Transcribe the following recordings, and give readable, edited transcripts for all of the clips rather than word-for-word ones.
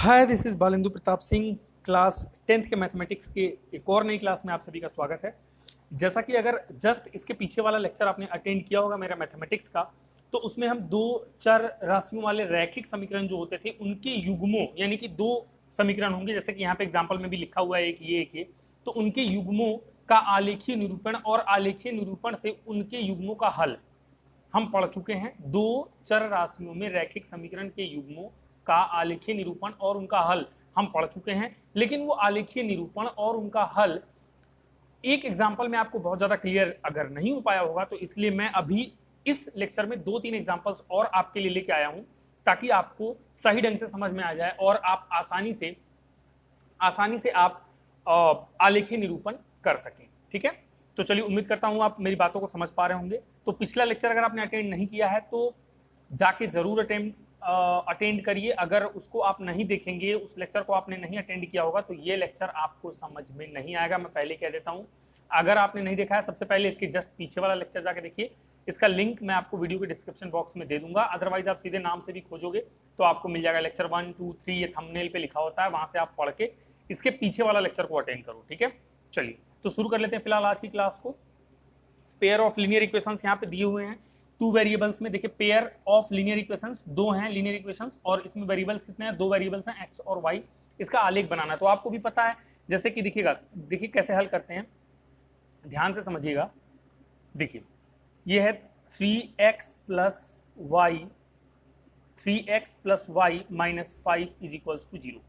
Hi, this is Balendu Pratap Singh. Class 10th के mathematics के एक और नई क्लास में आप सभी का स्वागत है। जैसा कि अगर जस्ट इसके पीछे वाला लेक्चर आपने अटेंड किया होगा मेरा मैथमेटिक्स का, तो उसमें हम दो चर राशियों वाले रैखिक समीकरण जो होते थे उनके युग्मों, यानी कि दो समीकरण होंगे, जैसे कि यहाँ पे एग्जाम्पल में भी लिखा हुआ है एक ये, तो उनके युग्मों का आलेखीय निरूपण और आलेखीय निरूपण से उनके युग्मों का हल हम पढ़ चुके हैं। दो चर राशियों में रैखिक समीकरण के युग्मों का आलेखीय निरूपण और उनका हल हम पढ़ चुके हैं, लेकिन वो आलेखीय निरूपण और उनका हल एक एग्जाम्पल में आपको बहुत ज्यादा क्लियर अगर नहीं हो पाया होगा, तो इसलिए मैं अभी इस लेक्चर में 2-3 एग्जाम्पल्स और आपके लिए लेके आया हूं, ताकि आपको सही ढंग से समझ में आ जाए और आप आसानी से आप आलेखीय निरूपण कर सकें। ठीक है, तो चलिए, उम्मीद करता हूं आप मेरी बातों को समझ पा रहे होंगे। तो पिछला लेक्चर अगर आपने अटेंड नहीं किया है तो जाके जरूर अटेंड करिए। अगर उसको आप नहीं देखेंगे, उस लेक्चर को आपने नहीं अटेंड किया होगा, तो ये लेक्चर आपको समझ में नहीं आएगा। मैं पहले कह देता हूं, अगर आपने नहीं देखा है, सबसे पहले इसके जस्ट पीछे वाला लेक्चर जाके देखिए। इसका लिंक मैं आपको वीडियो के डिस्क्रिप्शन बॉक्स में दे दूंगा। अदरवाइज आप सीधे नाम से भी खोजोगे तो आपको मिल जाएगा। लेक्चर 1, 2, 3 ये थंबनेल पे लिखा होता है, वहां से आप पढ़ के इसके पीछे वाला लेक्चर को अटेंड करो। ठीक है, चलिए तो शुरू कर लेते हैं फिलहाल आज की क्लास को। पेयर ऑफ लीनियर इक्वेशंस यहाँ पे दिए हुए हैं। टू वेरिएबल्स में देखिए, पेयर ऑफ लीनियर इक्वेशंस दो हैं लीनियर इक्वेशंस, और इसमें वेरिएबल्स कितने हैं? दो वेरिएबल्स हैं, एक्स और वाई। इसका आलेख बनाना है, तो आपको भी पता है। जैसे कि दिखिएगा, देखिए कैसे हल करते हैं, ध्यान से समझिएगा। देखिए, ये है 3x plus y minus 5 is equals to 0।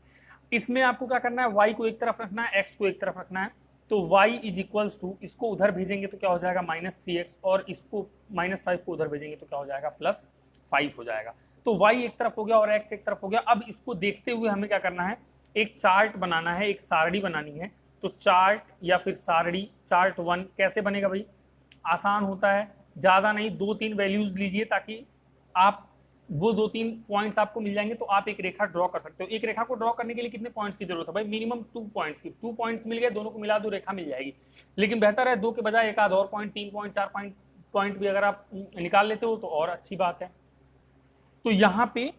इसमें आपको क्या करना है? y को एक तरफ रखना है, x को एक तरफ रखना है। तो y इज इक्वल्स टू, इसको उधर भेजेंगे तो क्या हो जाएगा? -3x, और इसको -5 को उधर भेजेंगे तो क्या हो जाएगा? +5 हो जाएगा। तो y एक तरफ हो गया और x एक तरफ हो गया। अब इसको देखते हुए हमें क्या करना है? एक चार्ट बनाना है, एक सारणी बनानी है। तो चार्ट या फिर सारणी, चार्ट 1 कैसे बनेगा भाई? आसान होता है, ज़्यादा नहीं, 2-3 वैल्यूज लीजिए, ताकि आप वो 2-3 पॉइंट्स आपको मिल जाएंगे, तो आप एक रेखा ड्रॉ कर सकते हो। एक रेखा को ड्रॉ करने के लिए कितने पॉइंट्स की जरूरत है भाई? मिनिमम 2 पॉइंट्स की। 2 पॉइंट्स मिल गए, दोनों को मिला दो, रेखा मिल जाएगी। लेकिन बेहतर है 2 के बजाय एक आध और पॉइंट, 3 पॉइंट, 4 पॉइंट भी अगर आप निकाल लेते हो तो और अच्छी बात है। तो यहाँ पे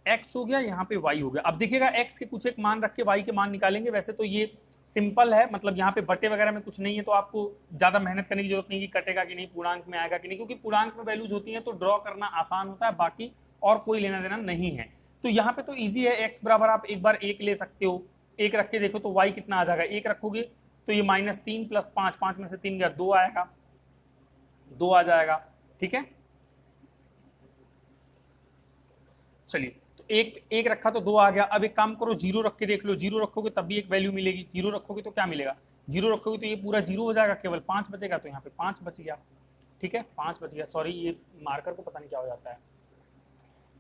x हो गया, यहाँ पे y हो गया। अब देखिएगा, x के कुछ एक मान रख के y के मान निकालेंगे। वैसे तो ये सिंपल है, मतलब यहाँ पे बटे वगैरह में कुछ नहीं है, तो आपको ज्यादा मेहनत करने की जरूरत नहीं कि कटेगा कि नहीं, पूर्णांक में आएगा कि नहीं, क्योंकि पूर्णांक में वैल्यूज होती हैं तो ड्रॉ करना आसान होता है, बाकी और कोई लेना देना नहीं है। तो यहाँ पे तो ईजी है, x बराबर आप एक बार 1 ले सकते हो। 1 रख के देखो तो y कितना आ जाएगा? 1 रखोगे तो ये -3 + 5, 5 में से 3 गया, 2 आएगा, 2 आ जाएगा। ठीक है, चलिए, तो एक रखा तो 2 आ गया। अब एक काम करो, 0 रख के देख लो। 0 रखोगे तब भी एक वैल्यू मिलेगी। 0 रखोगे तो क्या मिलेगा? 0 रखोगे तो ये पूरा 0 हो जाएगा, केवल 5 बचेगा, तो यहाँ पे 5 बच गया। ठीक है, 5 बच गया। सॉरी, ये मार्कर को पता नहीं क्या हो जाता है।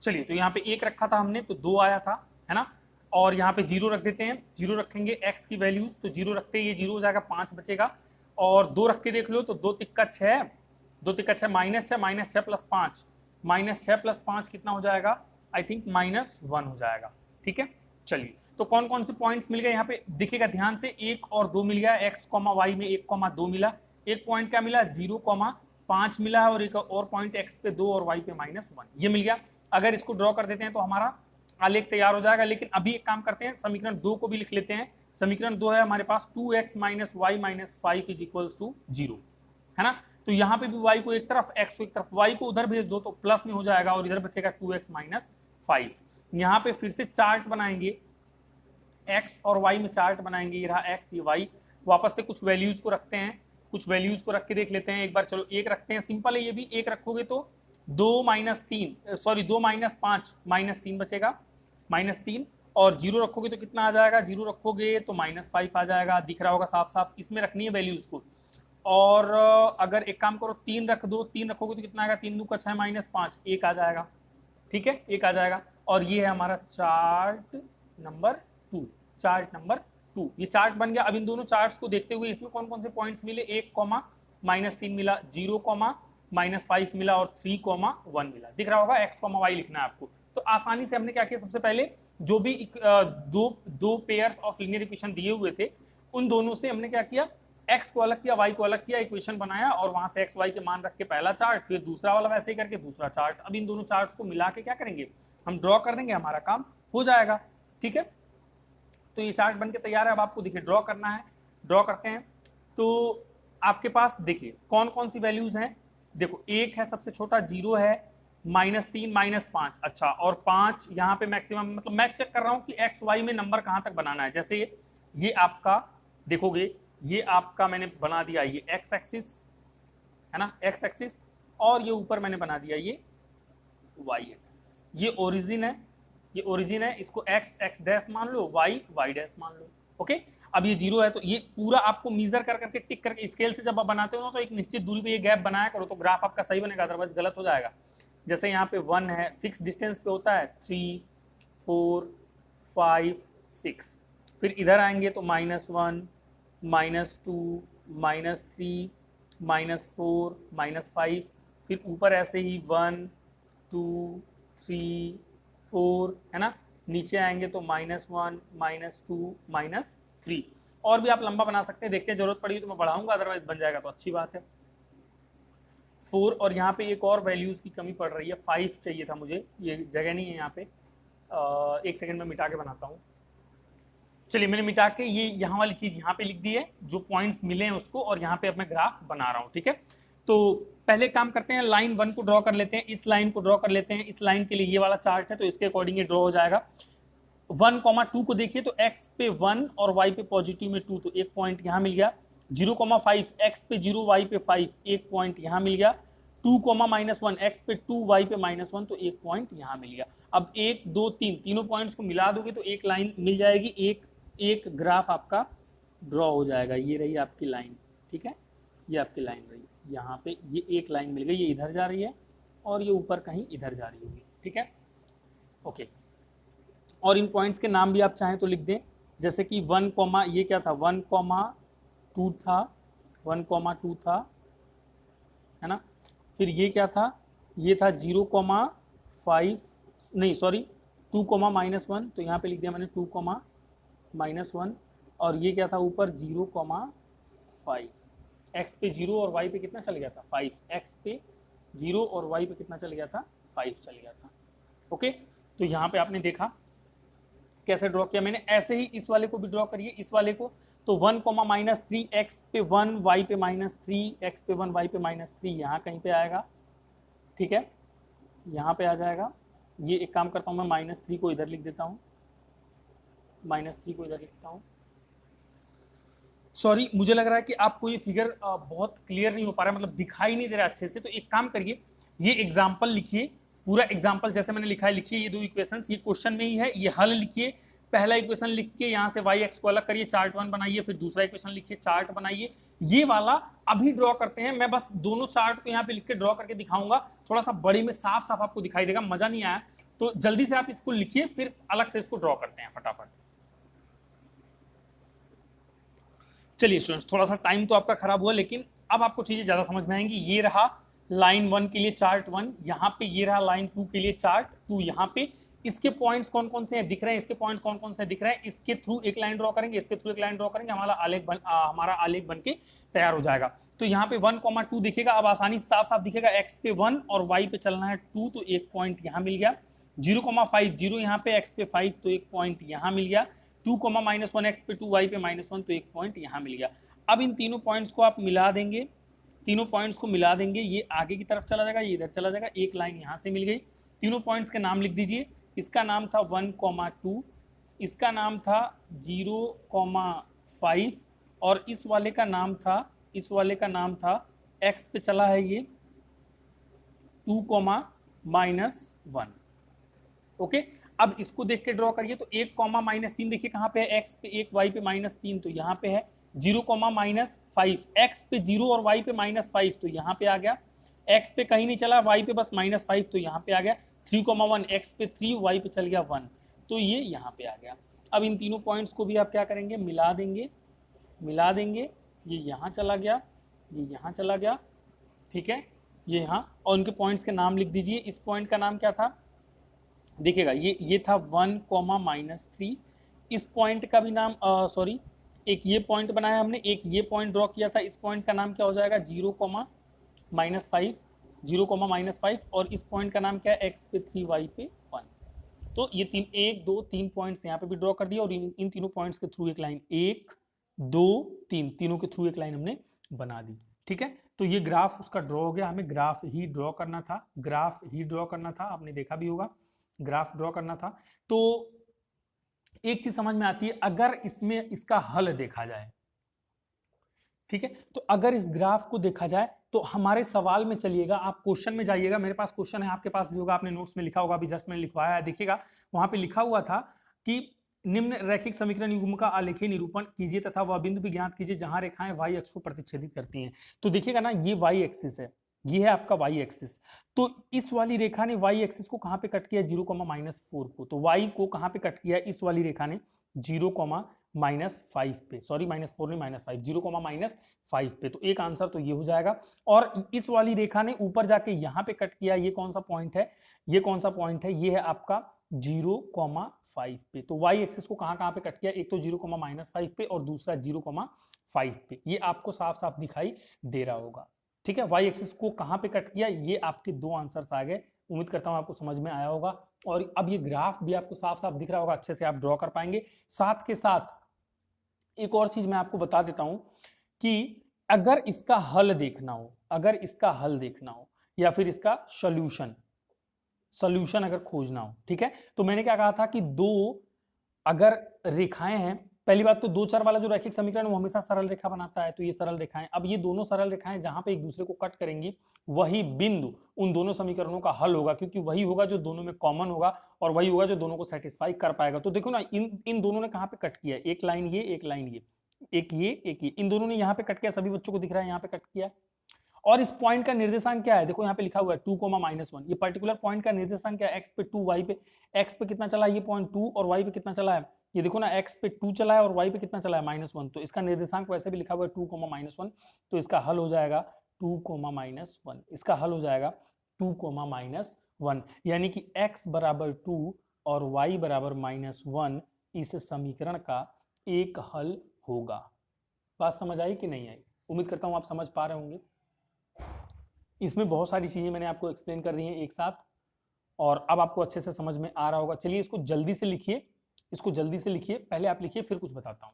चलिए, तो यहाँ पे 1 रखा था हमने तो 2 आया था, है ना। और यहाँ पे 0 रख देते हैं। 0 रखेंगे x की वैल्यूज, तो 0 रखते ये 0 हो जाएगा, 5 बचेगा। और 2 रख के देख लो तो 2 तिक्का 6, 2 तिक्का 6, -6, -6 + 5, -6 + 5 कितना हो जाएगा? आई थिंक -1 हो जाएगा। ठीक है, चलिए, तो कौन कौन से पॉइंट्स मिल गए यहाँ पे देखिएगा ध्यान से। 1 और 2 मिल गया, x, y में 1, 2 मिला। एक पॉइंट क्या मिला? 0,5 मिला है, और एक और पॉइंट x पे 2 और y पे -1, ये मिल गया। अगर इसको ड्रॉ कर देते हैं तो हमारा आलेख तैयार हो जाएगा। लेकिन अभी एक काम करते हैं, समीकरण 2 को भी लिख लेते हैं। समीकरण 2 है हमारे पास 2x - y - 5 is equals to 0, है ना। तो यहाँ पे भी y को एक तरफ, x को एक तरफ, y को उधर भेज दो तो प्लस में हो जाएगा, और इधर बचेगा 2x - 5। यहाँ पे फिर से चार्ट बनाएंगे, x और y में चार्ट बनाएंगे। ये रहा x, ये y। वापस से कुछ वैल्यूज को रखते हैं, कुछ वैल्यूज को रख के देख लेते हैं एक बार। चलो, 1 रखते हैं, सिंपल है ये भी। 1 रखोगे तो 2 - 5 -3 बचेगा, -3। और 0 रखोगे तो कितना आ जाएगा? 0 रखोगे तो -5 आ जाएगा। दिख रहा होगा साफ साफ, इसमें रखनी है वैल्यूज को। और अगर एक काम करो, 3 रख दो। 3 रखोगे तो कितना आएगा? 3 दूका 6 -5, 1 आ जाएगा। ठीक है, 1 आ जाएगा। और ये है हमारा चार्ट नंबर 2, चार्ट नंबर 2। ये चार्ट बन गया। अब इन दोनों चार्ट्स को देखते हुए इसमें कौन कौन से पॉइंट्स मिले? 1, -3 मिला, 0, -5 मिला, और 3, 1 मिला। दिख रहा होगा, x, y लिखना है आपको। तो आसानी से हमने क्या किया, सबसे पहले जो भी दो पेयर्स ऑफ लीनियर इक्वेशन दिए हुए थे, उन दोनों से हमने क्या किया? x को अलग किया, y को अलग किया, इक्वेशन बनाया, और वहां से x, y के मान रख के पहला चार्ट, फिर दूसरा वाला वैसे ही करके दूसरा चार्ट। अब इन दोनों चार्ट्स को मिला के क्या करेंगे? हम ड्रॉ कर देंगे, हमारा काम हो जाएगा। ठीक है, तो ये चार्ट बन के तैयार है। अब आपको देखिए ड्रॉ करना है, ड्रॉ करते हैं। तो आपके पास देखिए कौन कौन सी वैल्यूज हैं। देखो 1 है सबसे छोटा, 0 है, -3 -5, अच्छा, और 5 यहाँ पे मैक्सिमम, मतलब मैं चेक कर रहा हूँ कि एक्स वाई में नंबर कहाँ तक बनाना है। जैसे ये आपका देखोगे, ये आपका मैंने बना दिया ये एक्स एक्सिस है ना, एक्स एक्सिस, और ये ऊपर मैंने बना दिया ये वाई एक्सिस। ये ओरिजिन है, ये ओरिजिन है, इसको एक्स एक्स डैश मान लो, वाई वाई डैश मान लो। ओके, अब ये 0 है तो ये पूरा आपको मीजर कर करके टिक करके स्केल से जब आप बनाते हो ना, तो एक निश्चित दूरी पे ये गैप बनाया करो, तो ग्राफ आपका सही बनेगा, अदरवाइज गलत हो जाएगा। जैसे यहाँ पे 1 है, फिक्स डिस्टेंस पे होता है 3 4 5 6, फिर इधर आएंगे तो -1 -2 -3 -4 -5, फिर ऊपर ऐसे ही 1 2 3 4 है ना, नीचे आएंगे तो -1 -2 -3, और भी आप लंबा बना सकते हैं, देखते हैं जरूरत पड़ी तो मैं बढ़ाऊंगा, अदरवाइज बन जाएगा तो अच्छी बात है। 4, और यहाँ पे एक और वैल्यूज की कमी पड़ रही है, 5 चाहिए था मुझे, ये जगह नहीं है यहाँ पे, एक सेकंड में मिटा के बनाता हूँ। चलिए मैंने मिटा के ये यहाँ वाली चीज यहाँ पे लिख दी है, जो पॉइंट्स मिले हैं उसको, और यहाँ पे अब मैं ग्राफ बना रहा हूँ। ठीक है, तो पहले काम करते हैं, लाइन 1 को ड्रॉ कर लेते हैं, इस लाइन को ड्रॉ कर लेते हैं। इस लाइन के लिए ये वाला चार्ट है तो इसके अकॉर्डिंग ये ड्रॉ हो जाएगा। 1,2 को देखिए तो x पे 1 और y पे पॉजिटिव में 2, तो एक पॉइंट यहाँ मिल गया। 0,5 x पे 0 y पे 5, एक पॉइंट यहाँ मिल गया। 2, -1 x पे 2 y पे -1, तो एक पॉइंट यहाँ मिल गया। अब 1 2 3 तीनों पॉइंट्स को मिला दोगे तो एक लाइन मिल जाएगी, एक ग्राफ आपका ड्रॉ हो जाएगा। ये रही आपकी लाइन, ठीक है, ये आपकी लाइन रही, यहाँ पे ये एक लाइन मिल गई, ये इधर जा रही है और ये ऊपर कहीं इधर जा रही होगी। ठीक है, ओके, और इन पॉइंट्स के नाम भी आप चाहें तो लिख दें, जैसे कि 1, ये क्या था, 1,2 था, 1,2 था, है ना। फिर ये क्या था, ये था 0,5, नहीं सॉरी 2,-1, तो यहाँ पे लिख दिया मैंने 2,-1, और ये क्या था ऊपर 0,5। x पे 0 और y पे कितना चल गया था, 5। x पे 0 और y पे कितना चल गया था, 5 चल गया था। ओके, तो यहाँ पे आपने देखा कैसे ड्रॉ किया मैंने, ऐसे ही इस वाले को भी ड्रॉ करिए, इस वाले को। तो 1,-3 x पे 1 y पे -3, x पे 1 y पे -3 यहाँ कहीं पे आएगा। ठीक है, यहाँ पे आ जाएगा। ये एक काम करता हूँ मैं, -3 को इधर लिख देता हूँ, -3 को इधर लिखता हूँ। सॉरी, मुझे लग रहा है कि आपको ये फिगर बहुत क्लियर नहीं हो पा रहा है, मतलब दिखाई नहीं दे रहा अच्छे से। तो एक काम करिए, ये एग्जाम्पल लिखिए, पूरा एग्जाम्पल जैसे मैंने लिखा है लिखिए, ये 2 इक्वेशंस ये क्वेश्चन में ही है, ये हल लिखिए। पहला इक्वेशन लिख के यहाँ से y x को अलग करिए, चार्ट 1 बनाइए, फिर दूसरा इक्वेशन लिखिए, चार्ट बनाइए। ये वाला अभी ड्रॉ करते हैं, मैं बस दोनों चार्ट को यहाँ पे लिख के ड्रॉ करके दिखाऊंगा, थोड़ा सा बड़े में साफ साफ आपको दिखाई देगा, मजा नहीं आया तो जल्दी से आप इसको लिखिए, फिर अलग से इसको ड्रॉ करते हैं फटाफट। चलिए स्टूडेंट्स, थोड़ा सा टाइम तो आपका खराब हुआ, लेकिन अब आपको चीजें ज्यादा समझ में आएंगी। ये रहा लाइन 1 के लिए चार्ट 1, यहाँ पे ये रहा लाइन 2 के लिए चार्ट 2, यहाँ पे इसके पॉइंट्स कौन कौन से हैं दिख रहे हैं, इसके पॉइंट कौन कौन से दिख रहे हैं, इसके थ्रू एक लाइन ड्रॉ करेंगे, इसके थ्रू एक लाइन ड्रॉ करेंगे, हमारा आलेख बन के तैयार हो जाएगा। तो यहाँ पे 1,2 दिखेगा, अब आसानी से साफ साफ दिखेगा, x पे 1 और y पे चलना है 2, तो एक पॉइंट यहाँ मिल गया। 0,5 0 यहाँ पे, x पे 5, तो एक पॉइंट यहाँ मिल गया। 2,-1 x पे 2 y पे -1, तो एक पॉइंट यहाँ मिल गया। अब इन तीनों पॉइंट्स को आप मिला देंगे, तीनों पॉइंट्स को मिला देंगे, ये आगे की तरफ चला जाएगा, ये इधर चला जाएगा, एक लाइन यहाँ से मिल गई। तीनों पॉइंट्स के नाम लिख दीजिए, इसका नाम था 1,2, इसका नाम था 0,5, और इस वाले का नाम था x पे चला है ये 2,-1। ओके, अब इसको देख के ड्रॉ करिए, तो 1,-3 देखिए कहाँ पे है, x पे 1 y पे -3, तो यहाँ पे है। 0,-5, x पे 0 और y पे -5, तो यहाँ पे आ गया। x पे कहीं नहीं चला, y पे बस -5, तो यहाँ पे आ गया। 3,1, x पे 3 y पे चल गया 1, तो ये यहाँ पे आ गया। अब इन तीनों पॉइंट्स को भी आप क्या करेंगे, मिला देंगे, ये यहाँ चला गया, ये यहाँ चला गया, ठीक है, ये यहाँ, और उनके पॉइंट्स के नाम लिख दीजिए। इस पॉइंट का नाम क्या था, देखिएगा, ये था 1,-3। इस पॉइंट का भी नाम सॉरी, एक ये पॉइंट बनाया हमने, एक ये पॉइंट ड्रॉ किया था, इस पॉइंट का नाम क्या हो जाएगा, 0,-5, और इस पॉइंट का नाम क्या है, x पे 3 y पे 1। तो ये 1 2 3 पॉइंट्स यहाँ पे भी ड्रॉ कर दिया और इन तीनों पॉइंट्स के थ्रू एक लाइन 1 2 3 तीनों के थ्रू एक लाइन हमने बना दी। ठीक है, तो ये ग्राफ उसका ड्रॉ हो गया। हमें ग्राफ ही ड्रॉ करना था, ग्राफ ही ड्रॉ करना था, आपने देखा भी होगा ग्राफ ड्रॉ करना था। तो एक चीज समझ में आती है, अगर इसमें इसका हल देखा जाए, ठीक है, तो अगर इस ग्राफ को देखा जाए तो हमारे सवाल में चलिएगा, आप क्वेश्चन में जाइएगा, मेरे पास क्वेश्चन है, आपके पास भी होगा, आपने नोट्स में लिखा होगा, अभी जस्ट मैंने लिखवाया है, देखिएगा वहां पे लिखा हुआ था कि निम्न रैखिक समीकरण युग्म का आलेखीय निरूपण कीजिए तथा वह बिंदु भी ज्ञात कीजिए जहां रेखाएं वाई अक्ष को प्रतिच्छेदित करती हैं। तो देखिएगा ना, ये वाई एक्सिस है, ये है आपका वाई एक्सिस। तो इस वाली रेखा ने वाई एक्सिस को कहां पे कट किया, 0,-4 को। तो वाई को कहां पे कट किया, इस वाली रेखा ने 0,-5 पे, सॉरी -4 नहीं -5, 0,-5 पे। तो एक आंसर तो ये हो जाएगा। और इस वाली रेखा ने ऊपर जाके यहां पे कट किया, ये कौन सा पॉइंट है, ये कौन सा पॉइंट है, ये है आपका 0,5 पे। तो वाई एक्सिस को कहां पे कट किया, एक तो 0,-5 पे और दूसरा 0,5 पे। ये आपको साफ साफ दिखाई दे रहा होगा। ठीक है, वाई एक्सिस को कहां पे कट किया, ये आपके दो आंसर्स आ गए। उम्मीद करता हूं आपको समझ में आया होगा और अब ये ग्राफ भी आपको साफ साफ दिख रहा होगा, अच्छे से आप ड्रॉ कर पाएंगे। साथ के साथ एक और चीज मैं आपको बता देता हूं कि अगर इसका हल देखना हो, अगर इसका हल देखना हो या फिर इसका सॉल्यूशन अगर खोजना हो, ठीक है, तो मैंने क्या कहा था कि दो अगर रेखाएं हैं, पहली बात तो दो चर वाला जो रैखिक समीकरण वो हमेशा सरल रेखा बनाता है, तो ये सरल रेखाएं, अब ये दोनों सरल रेखाएं जहां पे एक दूसरे को कट करेंगी वही बिंदु उन दोनों समीकरणों का हल होगा, क्योंकि वही होगा जो दोनों में कॉमन होगा और वही होगा जो दोनों को सेटिस्फाई कर पाएगा। तो देखो ना, इन दोनों ने कहां पे कट किया, एक लाइन ये, एक लाइन ये, एक ये, इन दोनों ने यहाँ पे कट किया, सभी बच्चों को दिख रहा है यहाँ पे कट किया। और इस पॉइंट का निर्देशांक क्या है, देखो यहाँ पे लिखा हुआ है 2,-1। ये पर्टिकुलर पॉइंट का निर्देशांक क्या है, x पे 2, y पे, x पे कितना चला है ये पॉइंट 2 और y पे कितना चला है, ये देखो ना, x पे 2 चला है और y पे कितना चला है -1। तो इसका निर्देशांक वैसे भी लिखा हुआ है 2,-1, तो इसका हल हो जाएगा 2,-1। इसका हल हो जाएगा 2,-1, यानी कि x बराबर 2 और y बराबर -1 इस समीकरण का एक हल होगा। बात समझ आई कि नहीं आई? उम्मीद करता हूं आप समझ पा रहे होंगे। इसमें बहुत सारी चीजें मैंने आपको एक्सप्लेन कर दी हैं एक साथ और अब आपको अच्छे से समझ में आ रहा होगा। चलिए इसको जल्दी से लिखिए, इसको जल्दी से लिखिए, पहले आप लिखिए फिर कुछ बताता हूं।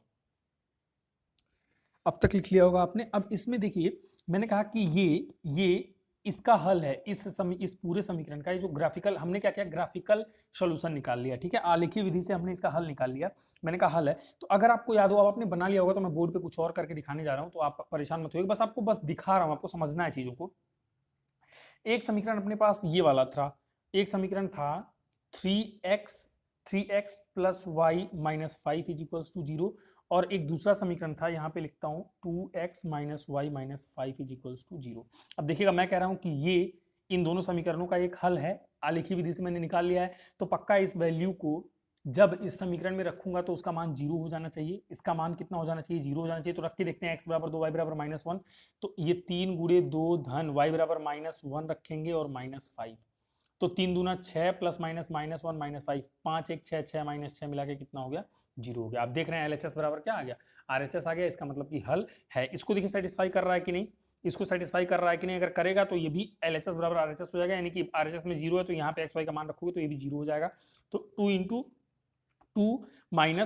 अब तक लिख लिया होगा आपने। अब इसमें देखिए, मैंने कहा कि ये इसका हल है, इस पूरे समीकरण का, ये जो ग्राफिकल, हमने क्या किया, ग्राफिकल सॉल्यूशन निकाल लिया। ठीक है, आलेखीय विधि से हमने इसका हल निकाल लिया। मैंने कहा हल है, तो अगर आपको याद हो, अब आपने बना लिया होगा, तो मैं बोर्ड पे कुछ और करके दिखाने जा रहा हूं, तो आप परेशान मत होइए, बस आपको बस दिखा रहा हूं, आपको समझना है चीजों को। एक समीकरण अपने पास ये वाला था, एक समीकरण था 3x + y - 5 = 0 और एक दूसरा समीकरण था, यहाँ पे लिखता हूँ 2x - y - 5 = 0। अब देखिएगा, मैं कह रहा हूँ कि ये इन दोनों समीकरणों का एक हल है, आलेखीय विधि से मैंने निकाल लिया है, तो पक्का इस वैल्यू को जब इस समीकरण में रखूंगा तो उसका मान 0 हो जाना चाहिए। इसका मान कितना हो जाना चाहिए, 0 हो जाना चाहिए। तो रख के देखते हैं, x बराबर 2 y बराबर -1, तो ये 3 × 2 धन y बराबर -1 रखेंगे और -5, तो 3 दूना 6 + -1 -5, 5 1 6 6 -6 मिला के कितना हो गया, 0 हो गया। आप देख रहे हैं LHS बराबर क्या आ गया, RHS आ गया। इसका मतलब कि हल है। इसको देखिए सेटिस्फाई कर रहा है कि नहीं, इसको सेटिस्फाई कर रहा है कि नहीं, अगर करेगा तो ये भी LHS बराबर RHS हो जाएगा, यानी कि RHS में 0 है तो यहाँ पे x y का मान रखोगे तो ये भी 0 हो जाएगा। तो 2 × 2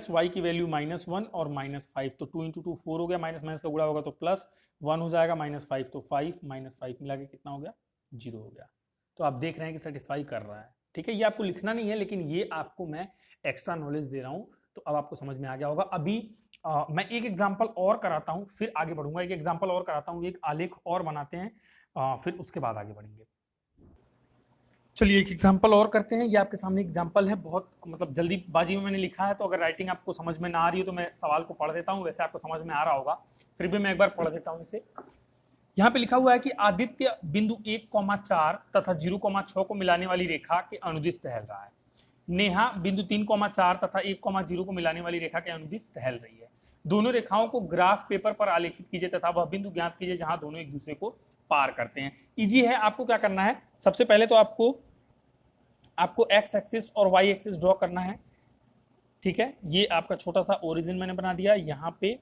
-y की वैल्यू -1 और -5, तो 2 × 2 4 हो गया, माइनस का गुणा होगा तो +1 हो जाएगा, -5 तो 5 -5 मिला के कितना हो गया, 0 हो गया। तो आप देख रहे हैं कि सेटिस्फाई कर रहा है। ठीक है, ये आपको लिखना नहीं है, लेकिन ये आपको मैं एक्स्ट्रा नॉलेज दे रहा हूं, तो अब आपको समझ में आ गया होगा। अभी मैं एक एग्जांपल और कराता हूं, फिर आगे बढ़ूंगा। एक एग्जांपल और कराता हूं, एक आलेख और बनाते हैं, फिर उसके बाद आगे बढ़ेंगे। चलिए एक एग्जांपल और करते हैं। ये आपके सामने एग्जांपल है, बहुत मतलब जल्दीबाजी में मैंने लिखा है, तो अगर राइटिंग आपको समझ में ना आ रही हो तो मैं सवाल को पढ़ देता हूँ, वैसे आपको समझ में आ रहा होगा, फिर भी मैं एक बार पढ़ देता हूँ इसे। यहाँ पे लिखा हुआ है कि आदित्य बिंदु 1,4 तथा 0,6 को मिलाने वाली रेखा के अनुदिश टहल रहा है। नेहा बिंदु 3,4 तथा 1,0 को मिलाने वाली रेखा के अनुदिश टहल रही है। दोनों रेखाओं को ग्राफ पेपर पर आलेखित कीजिए तथा वह बिंदु ज्ञात कीजिए जहां दोनों एक दूसरे को पार करते हैं। इजी है, आपको क्या करना है, सबसे पहले तो आपको एक्स एक्सिस और वाई एक्सिस ड्रॉ करना है। ठीक है, ये आपका छोटा सा ओरिजिन मैंने बना दिया। यहाँ पे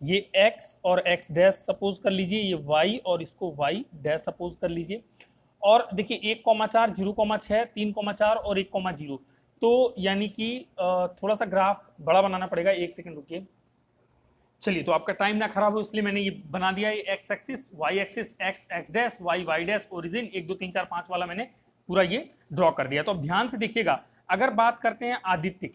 ये x और x डैश सपोज कर लीजिए, ये y और इसको y डैश सपोज कर लीजिए। और देखिए 1,4, 0,6, 3,4 और 1,0, तो यानी कि थोड़ा सा ग्राफ बड़ा बनाना पड़ेगा, 1 सेकंड रुकिए। चलिए, तो आपका टाइम ना खराब हो इसलिए मैंने ये बना दिया है, x axis, y axis, x x dash, y y dash, origin 1 2 3 4 5 वाला मैंने पूरा ये ड्रॉ कर दिया। तो अब ध्यान से देखिएगा, अगर बात करते हैं आदित्य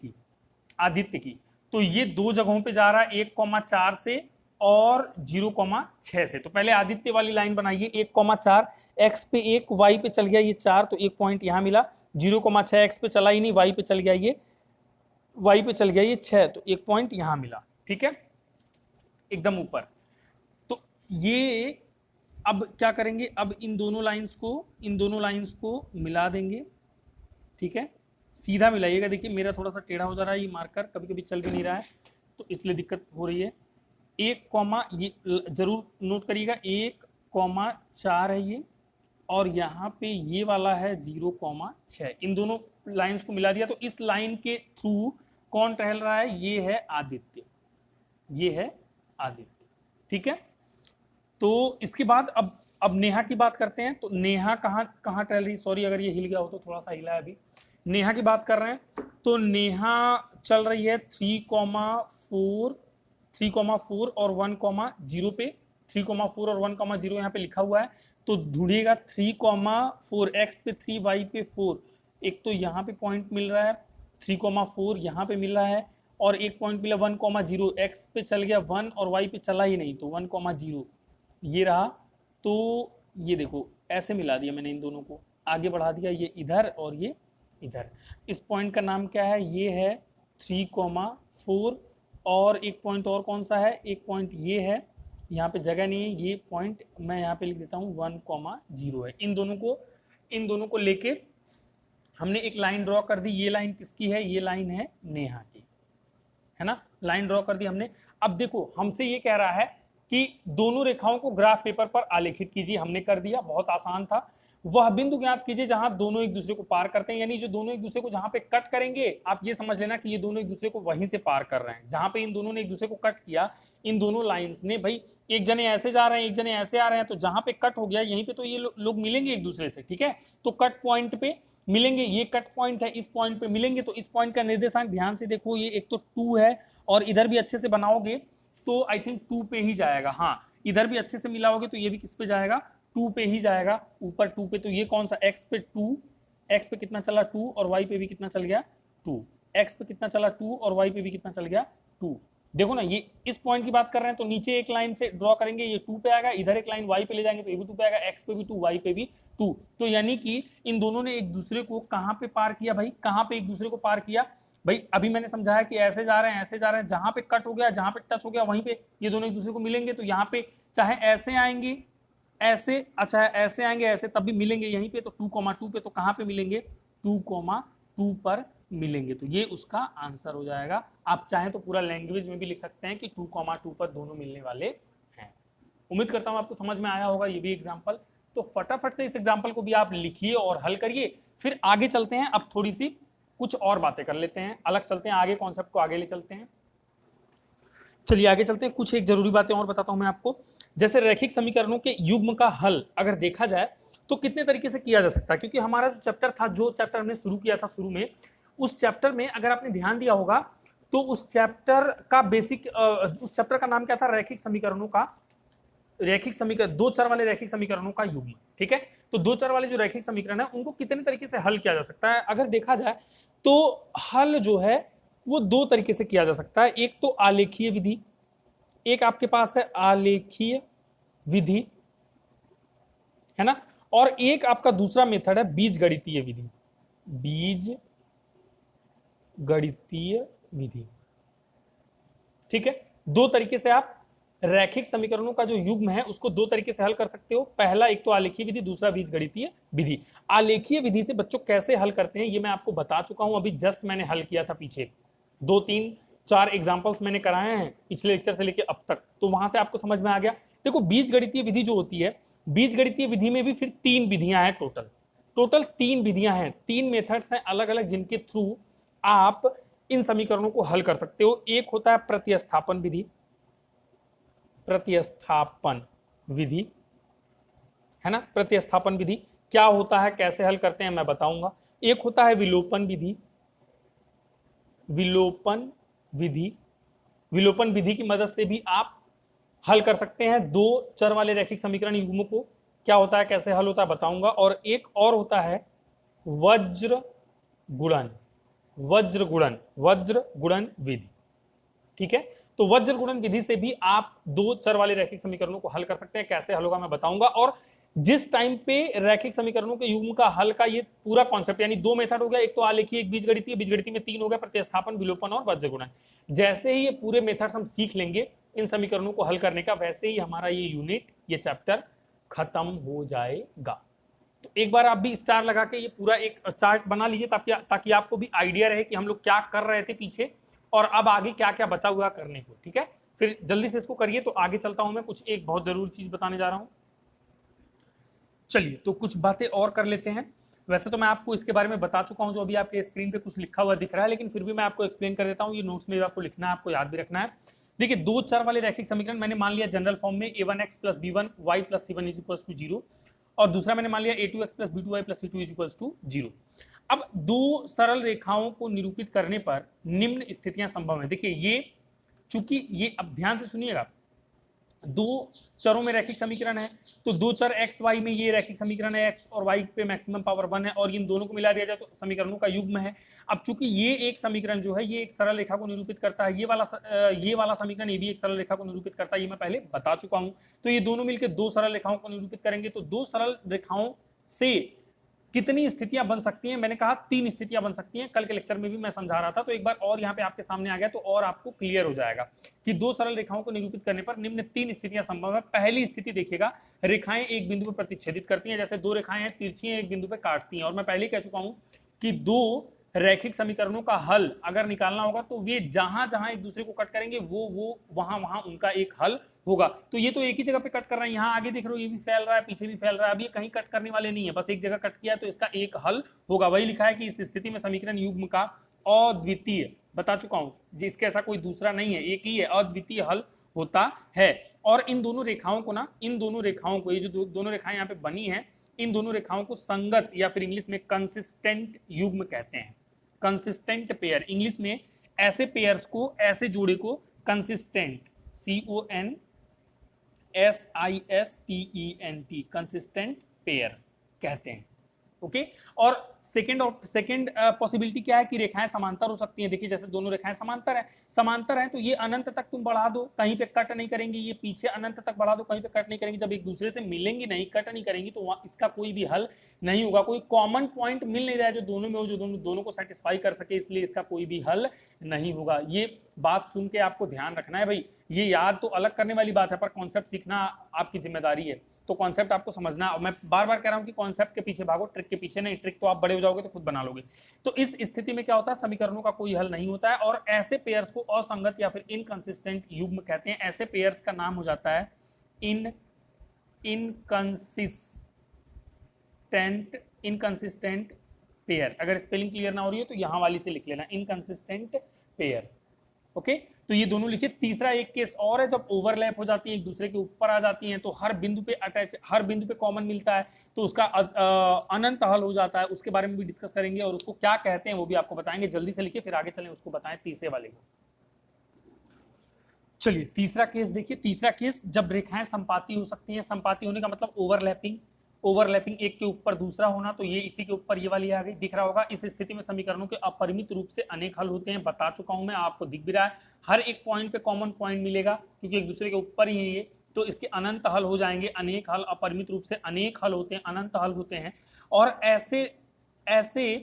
की, तो ये 2 जगहों पे जा रहा है, 1,4 से और 0,6 से। तो पहले आदित्य वाली लाइन बनाइए, 1,4, एक्स पे 1, वाई पे चल गया ये 4, तो 1 पॉइंट यहां मिला, 0,6 एक्स पे चला ही नहीं, वाई पे चल गया ये 6, तो 1 पॉइंट यहां मिला। ठीक है, एकदम ऊपर। तो ये अब क्या करेंगे, अब इन दोनों लाइंस को मिला देंगे। ठीक है, सीधा मिलाइएगा। देखिए मेरा थोड़ा सा टेढ़ा हो जा रहा है ये मार्कर, कभी कभी चल भी नहीं रहा है, तो इसलिए दिक्कत हो रही है। 1 कॉमा, ये जरूर नोट करिएगा, 1,4 है ये, और यहाँ पे ये वाला है 0,6। इन दोनों लाइंस को मिला दिया, तो इस लाइन के थ्रू कौन टहल रहा है, ये है आदित्य, ये है आदित्य। ठीक है, तो इसके बाद अब नेहा की बात करते हैं। तो नेहा कहाँ टहल रही, सॉरी अगर ये हिल गया हो तो थोड़ा सा हिला है अभी। नेहा की बात कर रहे हैं, तो नेहा चल रही है 3,4 और 1,0 पे, 3,4 और 1,0 यहाँ पे लिखा हुआ है। तो ढूंढिएगा 3,4, एक्स पे 3, वाई पे 4, एक तो यहाँ पे पॉइंट मिल रहा है, 3,4 यहाँ पे मिल रहा है, और एक पॉइंट मिला 1,0, एक्स पे चल गया 1 और वाई पे चला ही नहीं, तो 1,0 ये रहा। तो ये देखो ऐसे मिला दिया मैंने, इन दोनों को आगे बढ़ा दिया, ये इधर और ये इधर। इस पॉइंट का नाम क्या है, ये है 3,4, और एक पॉइंट और कौन सा है, एक पॉइंट ये है, यहाँ पे जगह नहीं है, ये पॉइंट मैं यहाँ पे लिख देता हूँ 1,0 है। इन दोनों को लेके हमने एक लाइन ड्रॉ कर दी। ये लाइन किसकी है, ये लाइन है नेहा की, है ना, लाइन ड्रॉ कर दी हमने। अब देखो हमसे ये कह रहा है कि दोनों रेखाओं को ग्राफ पेपर पर आलेखित कीजिए, हमने कर दिया, बहुत आसान था। वह बिंदु ज्ञात कीजिए जहां दोनों एक दूसरे को पार करते हैं, यानी जो दोनों एक दूसरे को जहां पे कट करेंगे, आप ये समझ लेना कि ये दोनों एक दूसरे को वहीं से पार कर रहे हैं, जहां पे इन दोनों ने एक दूसरे को कट किया, इन दोनों लाइंस ने, भाई एक जने ऐसे जा रहे हैं, एक जने ऐसे आ रहे हैं, तो जहां पे कट हो गया यहीं पे तो ये लोग मिलेंगे एक दूसरे से। ठीक है, तो कट पॉइंट पे मिलेंगे, ये कट पॉइंट है, इस पॉइंट पे मिलेंगे। तो इस पॉइंट का निर्देशांक ध्यान से देखो, ये एक तो 2 है, और इधर भी अच्छे से बनाओगे तो आई थिंक 2 पे ही जाएगा। हाँ, इधर भी अच्छे से मिलाओगे तो ये भी किस पे जाएगा, 2 पे ही जाएगा, ऊपर 2 पे। तो ये कौन सा, एक्स पे 2, एक्स पे कितना चला 2, और वाई पे भी कितना चल गया 2, एक्स पे कितना चला 2 और वाई पे भी कितना चल गया 2। देखो ना, ये इस पॉइंट की बात कर रहे हैं, तो नीचे एक लाइन से ड्रॉ करेंगे, ये 2 पे आएगा, इधर एक लाइन वाई पे ले जाएंगे तो ये भी 2 पे आएगा, एक्स पे भी 2, वाई पे भी 2। तो यानी कि इन दोनों ने एक दूसरे को कहाँ पे पार किया भाई, कहाँ पे एक दूसरे को पार किया भाई, अभी मैंने समझाया कि ऐसे जा रहे हैं, ऐसे जा रहे हैं, जहां पे कट हो गया, जहां पे टच हो गया, वहीं पे ये दोनों एक दूसरे को मिलेंगे। तो यहाँ पे चाहे ऐसे आएंगे, ऐसे, अच्छा ऐसे आएंगे, ऐसे, तब भी मिलेंगे यहीं पे। तो 2,2 पे तो कहाँ पे मिलेंगे, 2,2 पर मिलेंगे। तो ये उसका आंसर हो जाएगा। आप चाहें तो पूरा लैंग्वेज में भी लिख सकते हैं कि 2,2 पर दोनों मिलने वाले हैं। उम्मीद करता हूं आपको समझ में आया होगा ये भी एग्जाम्पल। तो फटाफट से इस एग्जाम्पल को भी आप लिखिए और हल करिए, फिर आगे चलते हैं। अब थोड़ी सी कुछ और बातें कर लेते हैं, अलग चलते हैं, आगे कॉन्सेप्ट को आगे ले चलते हैं। चलिए आगे चलते हैं। कुछ एक जरूरी बातें और बताता हूं मैं आपको। जैसे रैखिक समीकरणों के युग्म का हल अगर देखा जाए तो कितने तरीके से किया जा सकता है, क्योंकि हमारा जो चैप्टर था, जो चैप्टर हमने शुरू किया था शुरू में, उस चैप्टर में अगर आपने ध्यान दिया होगा तो उस चैप्टर का बेसिक, उस चैप्टर का नाम क्या था, रैखिक समीकरणों का, रैखिक समीकरण, 2 चर वाले रैखिक समीकरणों का युग्म। ठीक है, तो 2 चर वाले जो रैखिक समीकरण है उनको कितने तरीके से हल किया जा सकता है, अगर देखा जाए तो हल जो है वो 2 तरीके से किया जा सकता है। एक तो आलेखीय विधि, एक आपके पास है आलेखीय विधि, है ना, और एक आपका दूसरा मेथड है बीजगणितीय विधि, बीजगणितीय विधि। ठीक है, 2 तरीके से आप रैखिक समीकरणों का जो युग्म है उसको 2 तरीके से हल कर सकते हो। पहला एक तो आलेखीय विधि, दूसरा बीजगणितीय विधि। आलेखीय विधि से बच्चों कैसे हल करते हैं ये मैं आपको बता चुका हूं, अभी जस्ट मैंने हल किया था पीछे, 2 3 4 एग्जाम्पल्स मैंने कराए हैं पिछले लेक्चर से लेके अब तक, तो वहां से आपको समझ में आ गया। देखो बीजगणितीय विधि जो होती है, बीजगणितीय विधि में भी फिर 3 विधियां हैं, टोटल 3 विधियां हैं, 3 मेथड्स हैं अलग अलग जिनके थ्रू आप इन समीकरणों को हल कर सकते हो। एक होता है प्रतिस्थापन विधि, प्रतिस्थापन विधि, है ना, प्रतिस्थापन विधि क्या होता है, कैसे हल करते हैं मैं बताऊंगा। एक होता है विलोपन विधि, विलोपन विधि, विलोपन विधि की मदद से भी आप हल कर सकते हैं दो चर वाले रैखिक समीकरण युग्मों को। क्या होता है, कैसे हल होता है बताऊंगा। और एक और होता है वज्र गुणन, वज्र गुणन, वज्र गुणन विधि। ठीक है, तो वज्र गुणन विधि से भी आप दो चर वाले रैखिक समीकरणों को हल कर सकते हैं। कैसे हल होगा मैं बताऊंगा। और जिस टाइम पे रैखिक समीकरणों के युग्म का हल का ये पूरा कॉन्सेप्ट, यानी दो मेथड हो गया, एक तो आलेखीय एक बीजगणितीय, बीजगणितीय में तीन हो गया, प्रतिस्थापन, विलोपन और वज्र गुणन। जैसे ही ये पूरे मेथड्स हम सीख लेंगे इन समीकरणों को हल करने का, वैसे ही हमारा ये यूनिट, ये चैप्टर खत्म हो जाएगा। तो एक बार आप भी स्टार लगा के ये पूरा एक चार्ट बना लीजिए, ताकि आपको भी आइडिया रहे कि हम लोग क्या कर रहे थे पीछे और अब आगे क्या क्या बचा हुआ करने को। ठीक है, फिर जल्दी से इसको करिए। तो आगे चलता हूं मैं, कुछ एक बहुत जरूरी चीज बताने जा रहा हूं। चलिए, तो कुछ बातें और कर लेते हैं। वैसे तो मैं आपको इसके बारे में बता चुका हूं, जो अभी आपके स्क्रीन पे कुछ लिखा हुआ दिख रहा है, लेकिन फिर भी मैं आपको एक्सप्लेन कर देता हूं। ये नोट्स में भी आपको लिखना है, आपको याद भी रखना है। देखिए, दो चर वाले रैखिक समीकरण मैंने मान लिया जनरल फॉर्म में a1x + b1 y + c1 = 0, और दूसरा मैंने मान लिया a2x + b2y + c2 = 0। अब दो सरल रेखाओं को निरूपित करने पर निम्न स्थितियां संभव है। देखिए, ये चूंकि ये, अब ध्यान से सुनिएगा, दो चरों में रैखिक समीकरण है, तो दो चर x y में ये रैखिक समीकरण है, x और y पे मैक्सिमम पावर 1 है, और इन दोनों को मिला दिया जाए तो समीकरणों का युग्म है। अब चूंकि ये एक समीकरण जो है, ये एक सरल रेखा को निरूपित करता है, ये वाला समीकरण ये भी एक सरल रेखा को निरूपित करता है, ये मैं पहले बता चुका हूं। तो ये दोनों मिलकर दो सरल रेखाओं को निरूपित करेंगे। तो दो सरल रेखाओं से कितनी स्थितियां बन सकती हैं? मैंने कहा तीन स्थितियां बन सकती हैं। कल के लेक्चर में भी मैं समझा रहा था, तो एक बार और यहाँ पे आपके सामने आ गया तो और आपको क्लियर हो जाएगा कि दो सरल रेखाओं को निरूपित करने पर निम्न तीन स्थितियां संभव है। पहली स्थिति देखिएगा, रेखाएं एक बिंदु पर प्रतिच्छेदित करती हैं। जैसे दो रेखाएं हैं, तिरछी हैं, एक बिंदु पर काटती हैं। और मैं पहले कह चुका हूं कि दो रैखिक समीकरणों का हल अगर निकालना होगा तो वे जहां जहां एक दूसरे को कट करेंगे वो वहां उनका एक हल होगा। तो ये तो एक ही जगह पे कट कर रहे हैं, यहाँ आगे देख रहे हो ये भी फैल रहा है, पीछे भी फैल रहा है। अब ये कहीं कट करने वाले नहीं है, बस एक जगह कट किया तो इसका एक हल होगा। वही लिखा है कि इस स्थिति में समीकरण युग्म का अद्वितीय, बता चुका हूं, जिसके ऐसा कोई दूसरा नहीं है, एक ही है, अद्वितीय हल होता है। और इन दोनों रेखाओं को ना, इन दोनों रेखाओं को, ये जो दोनों रेखाएं यहाँ पे बनी है, इन दोनों रेखाओं को संगत या फिर इंग्लिश में कंसिस्टेंट युग्म कहते हैं। कंसिस्टेंट पेयर, इंग्लिश में ऐसे पेयर्स को, ऐसे जोड़े को कंसिस्टेंट, CONSISTENT, कंसिस्टेंट पेयर कहते हैं। ओके, और सेकंड पॉसिबिलिटी क्या है कि रेखाएं समांतर हो सकती हैं। देखिए, जैसे दोनों रेखाएं समांतर है तो ये अनंत तक तुम बढ़ा दो, कहीं पे कट नहीं करेंगी। ये पीछे अनंत तक बढ़ा दो, कहीं पे कट नहीं करेंगी। जब एक दूसरे से मिलेंगी नहीं, कट नहीं करेंगी, तो इसका कोई भी हल नहीं होगा। कोई कॉमन पॉइंट मिल नहीं रहा है जो दोनों में हो, जो दोनों को सेटिस्फाई कर सके, इसलिए इसका कोई भी हल नहीं होगा। ये बात सुन के आपको ध्यान रखना है भाई। ये याद तो अलग करने वाली बात है, पर कॉन्सेप्ट सीखना आपकी जिम्मेदारी है। तो कॉन्सेप्ट आपको समझना, मैं बार बार कह रहा हूं कि कॉन्सेप्ट के पीछे भागो, ट्रिक के पीछे नहीं। ट्रिक तो आप बड़े हो जाओगे तो खुद बना लोगे। तो इस स्थिति में क्या होता है, समीकरणों का कोई हल नहीं होता है, और ऐसे पेयर्स को असंगत या फिर इनकंसिस्टेंट युग्म कहते हैं। ऐसे पेयर्स का नाम हो जाता है इनकंसिस्टेंट पेयर। अगर स्पेलिंग क्लियर ना हो रही है तो यहां वाली से लिख लेना, इनकंसिस्टेंट पेयर। ओके, तो ये दोनों लिखिए। तीसरा एक केस और है, जब ओवरलैप हो जाती है, एक दूसरे के ऊपर आ जाती हैं, तो हर बिंदु पे अटैच, हर बिंदु पे कॉमन मिलता है, तो उसका अनंत हल हो जाता है। उसके बारे में भी डिस्कस करेंगे और उसको क्या कहते हैं वो भी आपको बताएंगे। जल्दी से लिखिए, फिर आगे चलें, उसको बताएं तीसरे वाले को। चलिए, तीसरा केस देखिए। तीसरा केस, जब रेखाएं संपाती हो सकती हैं। संपाती होने का मतलब ओवरलैपिंग, ओवरलैपिंग एक के ऊपर दूसरा होना। तो ये इसी के ऊपर ये वाली आ गई, दिख रहा होगा। इस स्थिति में समीकरणों के अपरिमित रूप से अनेक हल होते हैं, बता चुका हूं मैं, आपको दिख भी रहा है। हर एक पॉइंट पे कॉमन पॉइंट मिलेगा, क्योंकि एक दूसरे के ऊपर ही है ये, तो इसके अनंत हल हो जाएंगे। अनेक हल, अपरिमित रूप से अनेक हल होते हैं, अनंत हल होते हैं। और ऐसे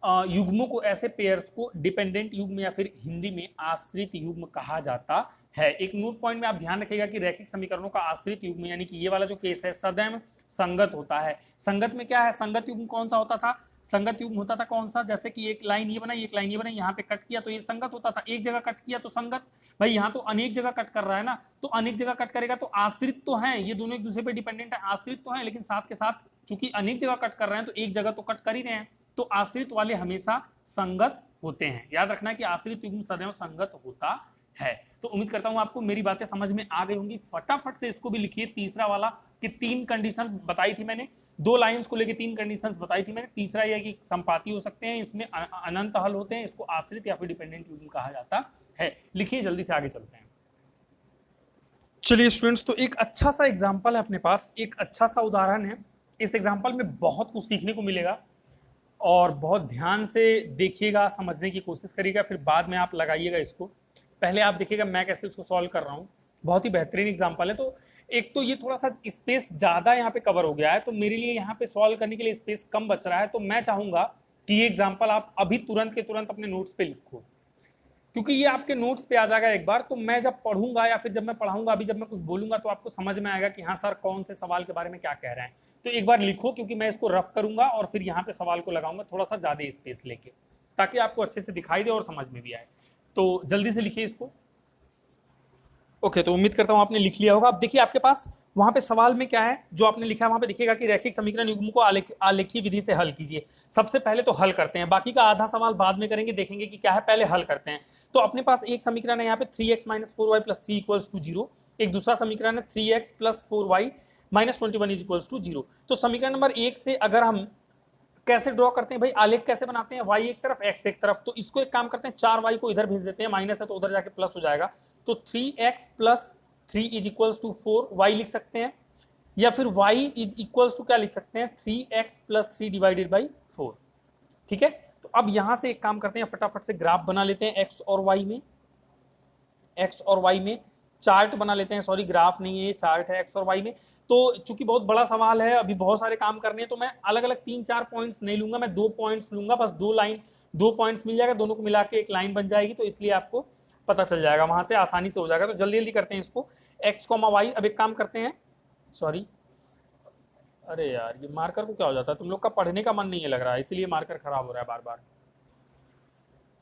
युग्मों को, ऐसे पेयर्स को डिपेंडेंट युग्म या फिर हिंदी में आश्रित युग्म कहा जाता है। एक नोट पॉइंट में आप ध्यान रखिएगा कि रैखिक समीकरणों का आश्रित युग्म, यानी कि ये वाला जो केस है, सदैव संगत होता है। संगत में क्या है, संगत युग्म कौन सा होता था? संगत युग्म होता था कौन सा? जैसे कि एक लाइन ये बनाई, एक लाइन ये बनाई, यहाँ पे कट किया तो ये संगत होता था। एक जगह कट किया तो संगत। भाई यहाँ तो अनेक जगह कट कर रहा है ना, तो अनेक जगह कट करेगा तो आश्रित तो है, ये दोनों एक दूसरे पे डिपेंडेंट है, आश्रित तो है, लेकिन साथ के साथ चूंकि अनेक जगह कट कर रहे हैं तो एक जगह तो कट कर ही रहे हैं, तो आश्रित वाले हमेशा संगत होते हैं। याद रखना है कि आश्रित युग्म सदैव संगत होता है। तो उम्मीद करता हूं आपको मेरी बातें समझ में आ गई होंगी। फटाफट से इसको भी लिखिए, तीसरा वाला कि 3 कंडीशन बताई थी मैंने, 2 लाइंस को लेके 3 कंडीशंस बताई थी मैंने। तीसरा यह कि संपाती हो सकते हैं, इसमें अनंत हल होते हैं, इसको आश्रित या फिर डिपेंडेंट यूनियन कहा जाता है। लिखिए, जल्दी से आगे चलते हैं। चलिए स्टूडेंट्स, तो एक अच्छा सा एग्जाम्पल है अपने पास, एक अच्छा सा उदाहरण है। इस एग्जाम्पल में बहुत कुछ सीखने को मिलेगा और बहुत ध्यान से देखिएगा, समझने की कोशिश करिएगा, फिर बाद में आप लगाइएगा इसको। पहले आप देखिएगा मैं कैसे इसको सॉल्व कर रहा हूँ। बहुत ही बेहतरीन एग्जाम्पल है। तो एक तो ये थोड़ा सा स्पेस ज़्यादा यहाँ पे कवर हो गया है, तो मेरे लिए यहाँ पे सॉल्व करने के लिए स्पेस कम बच रहा है। तो मैं चाहूँगा कि ये एग्जाम्पल आप अभी तुरंत के तुरंत अपने नोट्स पे लिखो, क्योंकि ये आपके नोट्स पे आ जाएगा एक बार। तो मैं जब पढ़ूंगा या फिर जब मैं पढ़ाऊंगा, अभी जब मैं कुछ बोलूंगा तो आपको समझ में आएगा कि हाँ सर कौन से सवाल के बारे में क्या कह रहे हैं। तो एक बार लिखो, क्योंकि मैं इसको रफ करूंगा और फिर यहाँ पे सवाल को लगाऊंगा थोड़ा सा ज़्यादा स्पेस लेके, ताकि आपको अच्छे से दिखाई दे और समझ में भी आए। तो जल्दी से लिखिए इसको। ओके, तो उम्मीद करता हूं आपने लिख लिया होगा। अब देखिए आपके पास वहां पे सवाल में क्या है जो आपने लिखा है, वहां पे देखिएगा कि रैखिक समीकरण युग्म को आलेखीय विधि से हल कीजिए। सबसे पहले तो हल करते हैं, बाकी का आधा सवाल बाद में करेंगे, देखेंगे कि क्या है, पहले हल करते हैं। तो अपने पास एक समीकरण है यहाँ पे 3x - 4y + 3 = 0। एक दूसरा समीकरण है 3x + 4y - 21 = 0। तो समीकरण नंबर 1 से अगर हम कैसे ड्रॉ करते हैं भाई, आलेख कैसे बनाते हैं, y एक तरफ x एक तरफ। तो इसको एक काम करते हैं, 4y को इधर भेज देते हैं, माइनस है तो उधर जाके प्लस हो जाएगा। तो 3x + 3 = 4 y लिख सकते हैं, या फिर y = क्या लिख सकते हैं, 3x + 3 / 4। ठीक है, तो अब यहां से एक काम करते हैं, फटाफट से ग्राफ बना लेते हैं x और y में, x और y में चार्ट बना लेते हैं। सॉरी, ग्राफ नहीं है, ये चार्ट है x और y में। तो चूंकि बहुत बड़ा सवाल है, अभी बहुत सारे काम करने हैं, तो मैं अलग अलग 3-4 पॉइंट्स नहीं लूंगा, मैं 2 पॉइंट्स लूंगा, बस 2 पॉइंट्स मिल जाएगा, दोनों को मिला के एक लाइन बन जाएगी। तो इसलिए आपको पता चल जाएगा, वहां से आसानी से हो जाएगा। तो जल्दी जल्दी करते हैं इसको, x, y। अब एक काम करते हैं, सॉरी, अरे यार ये मार्कर को क्या हो जाता है, तुम लोग का पढ़ने का मन नहीं है लग रहा है, इसीलिए मार्कर खराब हो रहा है बार बार।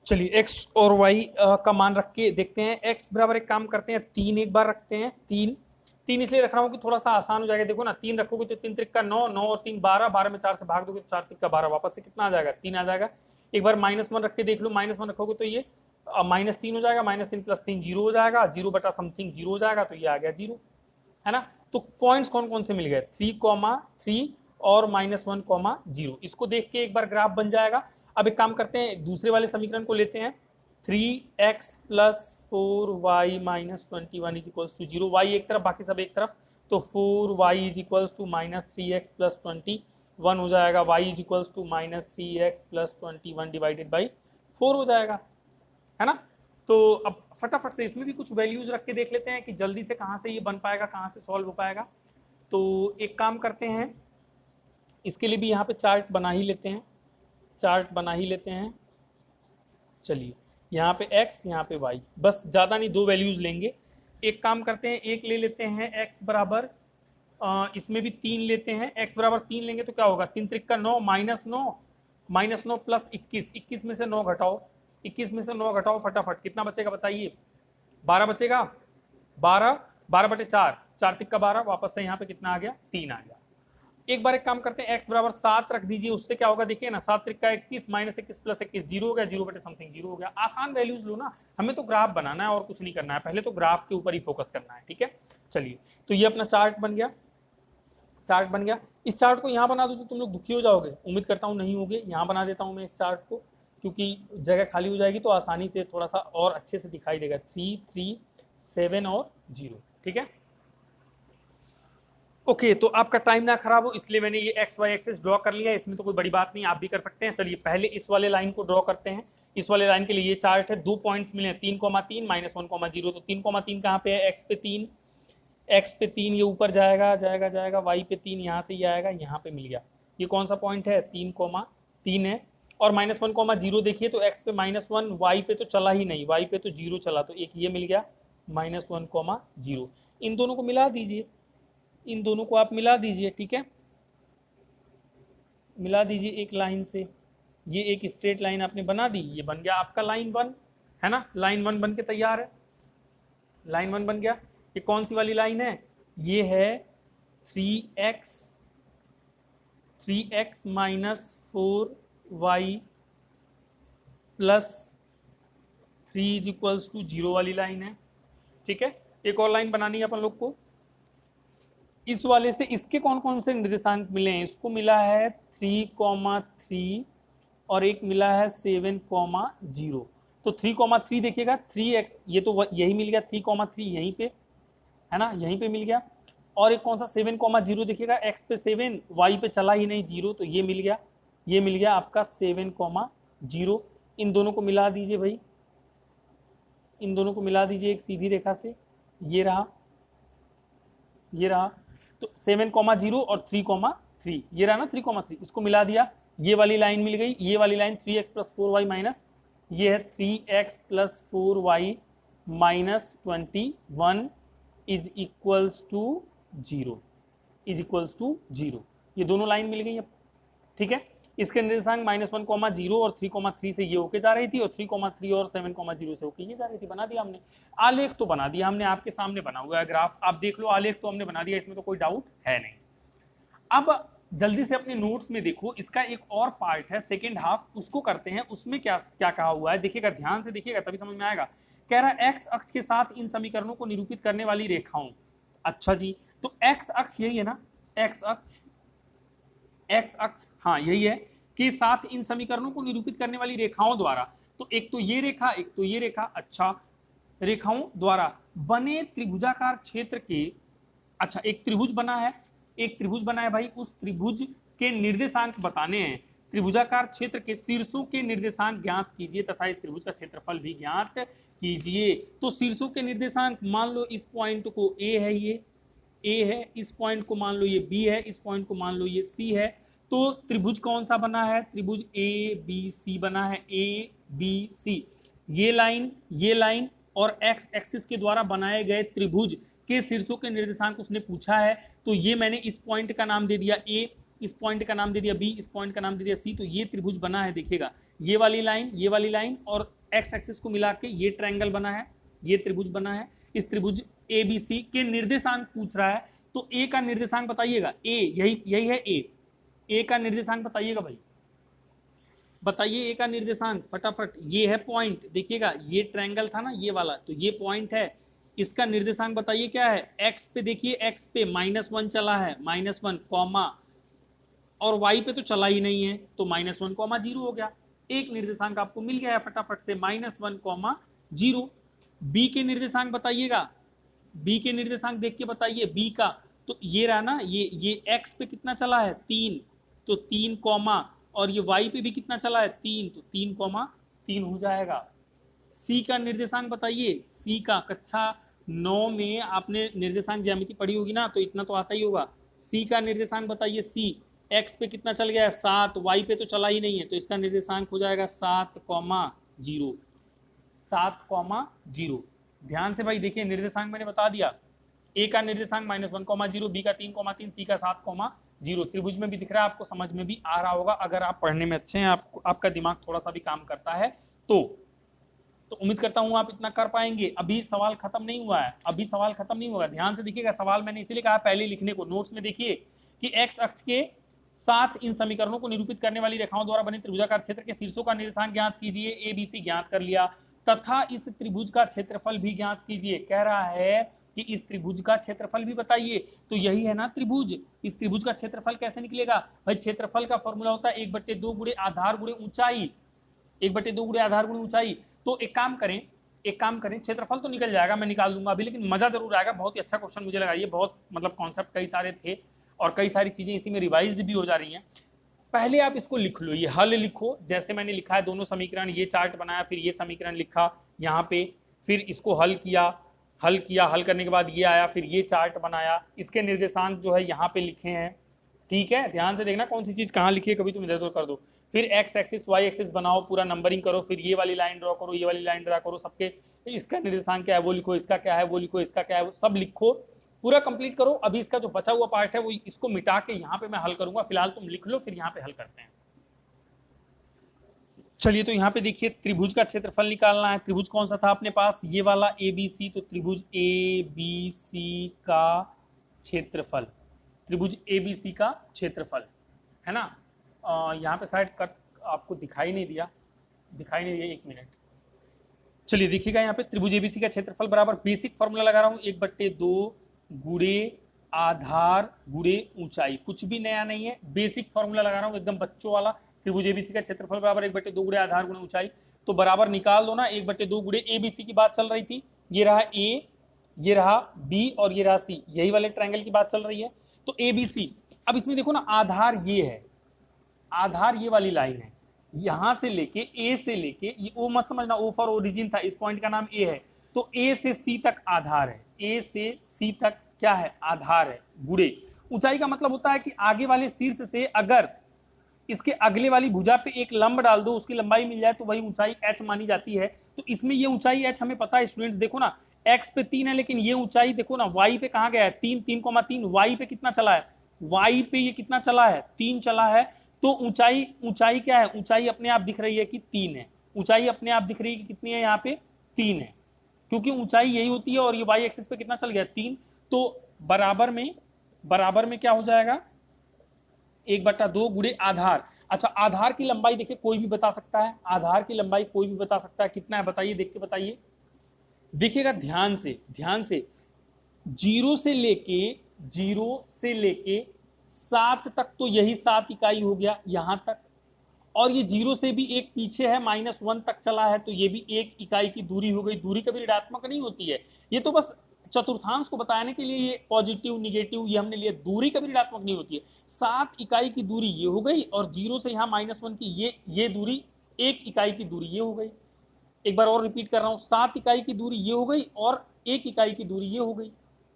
चलिए x और y का मान रख के देखते हैं। x बराबर एक काम करते हैं 3 एक बार रखते हैं, 3 इसलिए रख रहा हूँ कि थोड़ा सा आसान हो जाएगा। देखो ना, 3 रखोगे तो 3 त्रिक का 9, 9 और 3 12, 12 में 4 से भाग दोगे तो 4 त्रिक का 12, वापस से कितना आ जाएगा, 3 आ जाएगा। एक बार -1 रख के देख लो, -1 रखोगे तो ये -3 हो जाएगा, -3 + 3 0 हो जाएगा, 0 बटा समथिंग 0 हो जाएगा, तो ये आ गया 0, है ना। तो पॉइंट्स कौन कौन से मिल गए, 3, और -1, 0। इसको देख के एक बार ग्राफ बन जाएगा। अब एक काम करते हैं, दूसरे वाले समीकरण को लेते हैं, 3x + 4y - 21 = 0। y एक तरफ, बाकी सब एक तरफ। तो 4y = -3x + 21 हो जाएगा, y = -3x + 21 / 4 हो जाएगा, है ना। तो अब फटाफट से इसमें भी कुछ वैल्यूज रख के देख लेते हैं कि जल्दी से कहाँ से ये बन पाएगा, कहाँ से सॉल्व हो पाएगा। तो एक काम करते हैं, इसके लिए भी यहाँ पे चार्ट बना ही लेते हैं, चार्ट बना ही लेते हैं। चलिए, यहाँ पे x, यहाँ पे y, बस ज़्यादा नहीं, 2 वैल्यूज लेंगे। एक काम करते हैं, एक ले लेते हैं x बराबर, इसमें भी 3 लेते हैं। x बराबर 3 लेंगे तो क्या होगा, 3 त्रिक का 9, -9 + 21, 21 में से 9 घटाओ, 21 में से 9 घटाओ, फटाफट कितना बचेगा बताइए, 12 बचेगा, 12/4, 4 त्रिक का 12, वापस से यहाँ पे कितना आ गया, 3 आ गया। एक बार एक काम करते हैं, x बराबर 7 रख दीजिए, उससे क्या होगा देखिए ना, 7 त्रिक का 21, -21 + 21 0 हो गया, 0 बटे समथिंग 0 हो गया। आसान वैल्यूज लो ना, हमें तो ग्राफ बनाना है और कुछ नहीं करना है, पहले तो ग्राफ के ऊपर ही फोकस करना है, ठीक है। चलिए, तो ये अपना चार्ट बन गया, चार्ट बन गया। इस चार्ट को यहाँ बना दो तो तुम लोग दुखी हो जाओगे, उम्मीद करता हूँ नहीं होगे। यहाँ बना देता हूँ मैं इस चार्ट को, क्योंकि जगह खाली हो जाएगी तो आसानी से थोड़ा सा और अच्छे से दिखाई देगा। 3, 3, 7 और 0, ठीक है। ओके, तो आपका टाइम ना खराब हो इसलिए मैंने ये एक्स वाई एक्सिस ड्रॉ कर लिया है, इसमें तो कोई बड़ी बात नहीं, आप भी कर सकते हैं। चलिए पहले इस वाले लाइन को ड्रॉ करते हैं। इस वाले लाइन के लिए ये चार्ट है, 2 पॉइंट्स मिले, 3, 3 -1, 0। तो 3, 3 कहाँ पे है, एक्स पे 3, एक्स पे 3 ये ऊपर जाएगा जाएगा जाएगा, वाई पे 3 यहाँ से ये आएगा, यहाँ पे मिल गया। ये कौन सा पॉइंट है, 3, 3 है। और -1, 0 देखिए तो एक्स पे -1, वाई पे तो चला ही नहीं, वाई पे तो 0 चला, तो एक ये मिल गया -1, 0। इन दोनों को मिला दीजिए, इन दोनों को आप मिला दीजिए, ठीक है, मिला दीजिए एक लाइन से। ये एक स्ट्रेट लाइन आपने बना दी, ये बन गया आपका लाइन 1, है ना। लाइन 1 बन के तैयार है, लाइन 1 बन गया। ये कौन सी वाली लाइन है, ये है 3x - 4y + 3 is equals to 0 वाली लाइन है। ठीक है, एक और लाइन बनानी है अपन लोग को। इस वाले से इसके कौन कौन से निर्देशांक मिले हैं? इसको मिला है 3,3 और एक मिला है 7,0। तो 3,3 देखिएगा 3x, ये तो यही मिल गया 3,3 यहीं पे है ना, यहीं पे मिल गया। और एक कौन सा 7,0 देखिएगा, x पे 7, y पे चला ही नहीं 0, तो ये मिल गया, ये मिल गया आपका 7,0। इन दोनों को मिला दीजिए भाई, इन दोनों को मिला दीजिए एक सीधी रेखा से, ये रहा, ये रहा। तो 7,0 और 3,3, ये रहा ना 3,3, इसको मिला दिया, ये वाली लाइन मिल गई, ये वाली लाइन 3x + 4y माइनस, ये है 3x + 4y minus 21 is equals to 0, is equals to 0। ये दोनों लाइन मिल गई अब। ठीक है, इसके निर्देशांक -1,0 और 3,3 से ये होके जा रही थी, और 3,3 और 7,0 से होके ये जा रही थी। बना दिया हमने, आलेख तो बना दिया हमने, आपके सामने बना हुआ है ग्राफ, आप देख लो, आलेख तो हमने बना दिया, इसमें तो कोई डाउट है नहीं। अब जल्दी से अपने नोट्स में देखो, इसका एक और पार्ट है सेकेंड हाफ, उसको करते हैं। उसमें क्या क्या कहा हुआ है देखिएगा, ध्यान से देखिएगा तभी समझ में आएगा। कह रहा है एक्स अक्ष के साथ इन समीकरणों को निरूपित करने वाली रेखाओं। अच्छा जी, तो एक्स अक्ष यही है ना, एक्स अक्ष, एक्स अक्ष हाँ यही है, के साथ इन समीकरणों को निरूपित करने वाली रेखाओं द्वारा, तो एक तो ये रेखा, एक तो ये रेखा, अच्छा, रेखाओं द्वारा बने त्रिभुजाकार क्षेत्र के, अच्छा एक त्रिभुज बना है, एक त्रिभुज बना है भाई, उस त्रिभुज के निर्देशांक बताने हैं। त्रिभुजाकार क्षेत्र के शीर्षों के निर्देशांक ज्ञात कीजिए तथा इस त्रिभुज का क्षेत्रफल भी ज्ञात कीजिए। तो शीर्षों के निर्देशांक, मान लो इस पॉइंट को ए है, ये ए है, इस पॉइंट को मान लो ये बी है, इस पॉइंट को मान लो ये सी है। तो त्रिभुज कौन सा बना है? त्रिभुज ए बी सी बना है, ए बी सी। ये लाइन और एक्स एक्सिस के द्वारा बनाए गए त्रिभुज के शीर्षों के निर्देशांक उसने पूछा है। तो ये मैंने इस पॉइंट का नाम दे दिया ए, इस पॉइंट का नाम दे दिया बी, इस पॉइंट का नाम दे दिया सी। तो ये त्रिभुज बना है, देखिएगा ये वाली लाइन और एक्स एक्सिस को मिला के ये ट्रायंगल बना है, ये त्रिभुज बना है। इस त्रिभुज ए बी सी के निर्देशांक पूछ रहा है, तो ए का निर्देशांक बताइएगा, ए यही है, ए का निर्देशांक बताइएगा भाई, बताइए ए का निर्देशांक फटाफट। ये है पॉइंट, देखिएगा ये ट्रायंगल था ना ये वाला, तो ये पॉइंट है, इसका निर्देशांक बताइए क्या है। एक्स पे देखिए, एक्स पे -1 चला है, -1 कॉमा, और वाई पे तो चला ही नहीं है, तो -1, 0 हो गया। एक निर्देशांक आपको मिल गया है फटाफट से, -1, 0। बी के निर्देशांक बताइएगा, बी के निर्देशांक देख के बताइए, बी का तो ये रहा ना, ये एक्स पे कितना चला है 3, तो 3 कॉमा, और ये वाई पे भी कितना चला है 3, तो 3,3 हो जाएगा। सी का निर्देशांक बताइए, सी का कक्षा 9 में आपने निर्देशांक ज्यामिति पढ़ी होगी ना, तो इतना तो आता ही होगा। सी का निर्देशांक बताइए, सी एक्स पे कितना चल गया है 7, वाई पे तो चला ही नहीं है, तो इसका निर्देशांक हो जाएगा 7,0, 7,0। ध्यान से भाई देखिए, निर्देशांक मैंने बता दिया, ए का निर्देशांक -1, 0, बी का 3,3, सी का 7,0। त्रिभुज में भी दिख रहा है आपको, समझ में भी आ रहा होगा अगर आप पढ़ने में अच्छे हैं, आपका दिमाग थोड़ा सा भी काम करता है तो उम्मीद करता हूं आप इतना कर पाएंगे। अभी सवाल खत्म नहीं हुआ है, अभी सवाल खत्म नहीं होगा, ध्यान से देखिएगा। सवाल मैंने इसीलिए कहा पहले लिखने को, नोट्स में देखिए कि एक्स अक्ष के साथ इन समीकरणों को निरूपित करने वाली रेखाओं द्वारा बने त्रिभुजाकार क्षेत्र के शीर्षों का निर्देशांक ज्ञात कीजिए, ए बी सी ज्ञात कर लिया, तथा इस त्रिभुज का क्षेत्रफल भी ज्ञात कीजिए। कह रहा है कि इस त्रिभुज का क्षेत्रफल भी बताइए, तो यही है ना त्रिभुज, इस त्रिभुज का क्षेत्रफल कैसे निकलेगा भाई? क्षेत्रफल का फॉर्मूला होता है 1/2 गुणे आधार गुणे ऊंचाई, 1/2 गुणे आधार गुणे ऊंचाई। तो एक काम करें, क्षेत्रफल तो निकल जाएगा, मैं निकाल दूंगा अभी, लेकिन मजा जरूर आएगा। बहुत ही अच्छा क्वेश्चन मुझे लगा, ये बहुत मतलब कॉन्सेप्ट कई सारे थे और कई सारी चीजें इसी में रिवाइज्ड भी हो जा रही हैं। पहले आप इसको लिख लो, ये हल लिखो, जैसे मैंने लिखा है दोनों समीकरण, ये चार्ट बनाया, फिर ये समीकरण लिखा यहाँ पे, फिर इसको हल किया, हल करने के बाद ये आया, फिर ये चार्ट बनाया, इसके निर्देशांक जो है यहाँ पे लिखे हैं। ठीक है, ध्यान से देखना कौन सी चीज कहाँ लिखी है, कभी तुम इधर उधर कर दो। फिर एक्स एक्सिस वाई एक्सिस बनाओ, पूरा नंबरिंग करो, फिर ये वाली लाइन ड्रॉ करो, ये वाली लाइन ड्रॉ करो, सबके इसका निर्देशांक क्या है वो लिखो, इसका क्या है वो लिखो, इसका क्या है वो सब लिखो, पूरा कंप्लीट करो। अभी इसका जो बचा हुआ पार्ट है वो इसको मिटा के यहाँ पे मैं हल करूंगा, फिलहाल तुम लिख लो, फिर यहाँ पे हल करते हैं। चलिए, तो यहाँ पे देखिए त्रिभुज का क्षेत्रफल निकालना है। त्रिभुज कौन सा था अपने पास? ये वाला ए बी सी। तो त्रिभुज ए बी सी का क्षेत्रफल, त्रिभुज ए बी सी का क्षेत्रफल है ना। यहाँ पे शायद कट आपको दिखाई नहीं दिया, एक मिनट। चलिए देखिएगा यहाँ पे त्रिभुज एबीसी का क्षेत्रफल बराबर बेसिक फॉर्मूला लगा रहा हूँ 1/2 गुणे आधार गुणे ऊंचाई, कुछ भी नया नहीं है, बेसिक फॉर्मूला लगा रहा हूँ एकदम बच्चों वाला। त्रिभुज एबीसी का क्षेत्रफल बराबर 1/2 गुणे आधार गुणे ऊंचाई, तो बराबर निकाल दो ना। 1/2 गुणे एबीसी की बात चल रही थी, ये रहा ए, ये रहा बी और ये रहा सी, यही वाले ट्रायंगल की बात चल रही है। तो एबीसी, अब इसमें देखो ना आधार ये है, आधार ये वाली लाइन है, यहां से लेके ए से लेके, ये ओ मत समझना, ओ फॉर ओरिजिन था, इस पॉइंट का नाम ए है, तो ए से सी तक आधार है, ए से सी तक क्या है, आधार है। गुणे ऊंचाई का मतलब होता है कि आगे वाले शीर्ष से अगर इसके अगले वाली भुजा पे एक लंब डाल दो, उसकी लंबाई मिल जाए तो वही ऊंचाई h मानी जाती है। तो इसमें ये ऊंचाई h हमें पता है स्टूडेंट्स, देखो ना x पे 3 है, लेकिन ये ऊंचाई देखो ना y पे कहाँ गया है, 3, 3,3, y पे कितना चला है, y पे ये कितना चला है, 3 चला है। तो ऊंचाई, ऊंचाई क्या है, ऊंचाई अपने आप दिख रही है कि 3 है, ऊंचाई अपने आप दिख रही है कि कितनी है, यहाँ पे 3 है, क्योंकि ऊंचाई यही होती है। और ये y एक्सिस पे कितना चल गया, 3, तो बराबर में क्या हो जाएगा, 1/2 गुणे आधार। अच्छा आधार की लंबाई देखिए कोई भी बता सकता है, आधार की लंबाई कोई भी बता सकता है, कितना है बताइए, देख के बताइए। देखिएगा ध्यान से, ध्यान से, 0 से लेके 7 तक, तो यही 7 इकाई हो गया यहां तक, और ये 0 से भी एक पीछे है, -1 तक चला है, तो ये भी 1 इकाई की दूरी हो गई। दूरी कभी ऋणात्मक नहीं होती है, ये तो बस चतुर्थांश को बताने के लिए ये पॉजिटिव निगेटिव ये हमने लिया, दूरी कभी ऋणात्मक नहीं होती है। 7 इकाई की दूरी ये हो गई, और 0 से यहाँ -1 की ये दूरी, 1 इकाई की दूरी ये हो गई। एक बार और रिपीट कर रहा हूँ, 7 इकाई की दूरी ये हो गई और 1 इकाई की दूरी ये हो गई।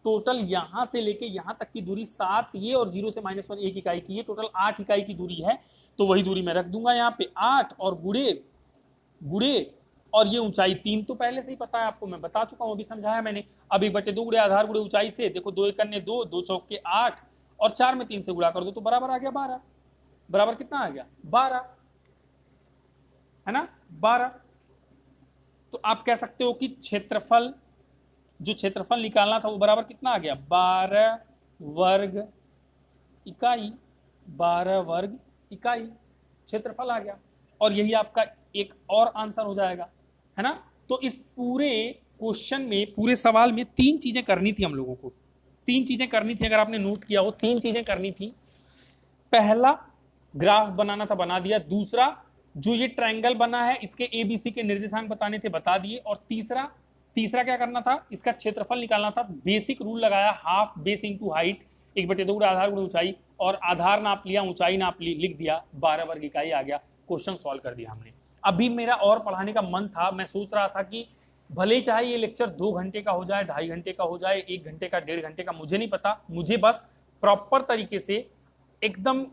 टोटल यहाँ से लेके यहाँ तक की दूरी 7 ये, और 0 से -1 1 इकाई की, ये टोटल 8 इकाई की दूरी है। तो वही दूरी मैं रख दूंगा यहाँ पे 8, और गुणे और ये ऊंचाई 3 तो पहले से ही पता है आपको, मैं बता चुका हूँ, अभी समझाया मैंने। अब 1/2 गुणे आधार गुणे ऊंचाई से देखो, 2 × 2, 2 × 8, और 4 में 3 से गुणा कर दो तो बराबर आ गया 12। बराबर कितना आ गया, 12 है ना, 12। तो आप कह सकते हो कि क्षेत्रफल, जो क्षेत्रफल निकालना था वो बराबर कितना आ गया, 12 वर्ग इकाई, 12 वर्ग इकाई क्षेत्रफल आ गया। और यही आपका एक और आंसर हो जाएगा, है ना। तो इस पूरे क्वेश्चन में, पूरे सवाल में 3 चीजें करनी थी हम लोगों को, 3 चीजें करनी थी, अगर आपने नोट किया हो 3 चीजें करनी थी। पहला ग्राफ बनाना था, बना दिया। दूसरा जो ये ट्रायंगल बना है इसके एबीसी के निर्देशांक बताने थे, बता दिए। और तीसरा क्या करना था, इसका क्षेत्रफल निकालना था। बेसिक रूल लगाया, हाफ बेस इंटू हाइट, 1/2 गुणे आधार गुणे ऊंचाई, और आधार नाप लिया, ऊंचाई नाप ली, लिख दिया, 12 वर्ग इकाई आ गया। क्वेश्चन सॉल्व कर दिया हमने। अभी मेरा और पढ़ाने का मन था, मैं सोच रहा था कि भले ही चाहे ये लेक्चर 2 घंटे का हो जाए, 2.5 घंटे का हो जाए, 1 घंटे का, 1.5 घंटे का, मुझे नहीं पता, मुझे बस प्रॉपर तरीके से, एकदम